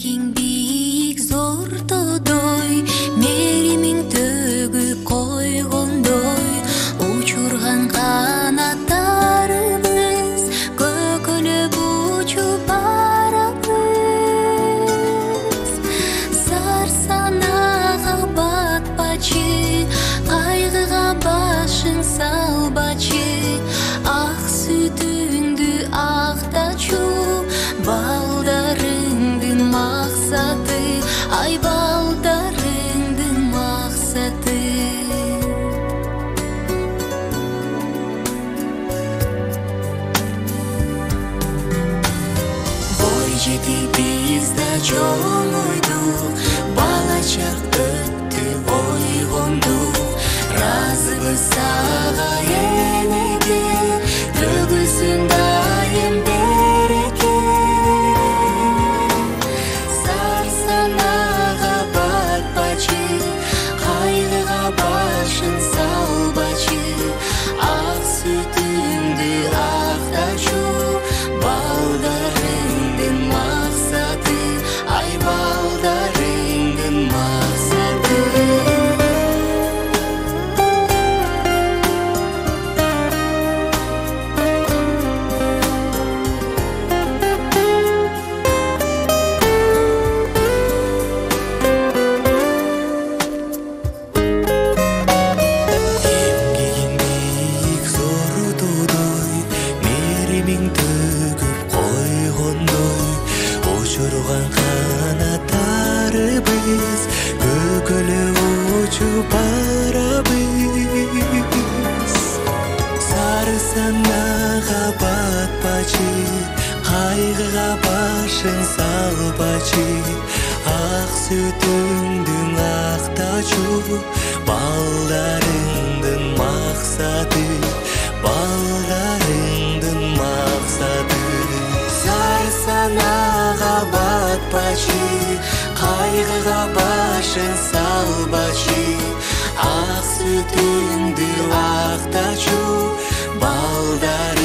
Эмгегиң бийик зор тодой, меримиң төгүп койгондой, учурган канаттарыбыз көкөлөп учуп барабыз. Зар санага батпачы, кайгыга башың салбачы, ак сүтүңдү актачу, балдарыңдын максаты, ай балдарыңдын максаты. Бой жетип биз да чоңойдук, бала чак өттү ойгондук, разыбыз сага энеге, төгүлсүн дайым береке. Зар санага батпачы, кайгыга башын салбачы, ак сүтүңдү актачу, балдарыңдын максаты, ай балдарыңдын максаты. Эмгегиң бийик зор тодой, меримиң төгүп койгондой, учурган канаттарыбыз көкөлөп учуп барабыз. Сары санага батпачы, кайгыга башың салбачы, ак сүтүңдүн актачу, балдарыңдын максаты, балдарыңдын максаты. Зар санага батпачы, кайгыга башың салбачы, ак сүтүңдү актачу, балдарыңдын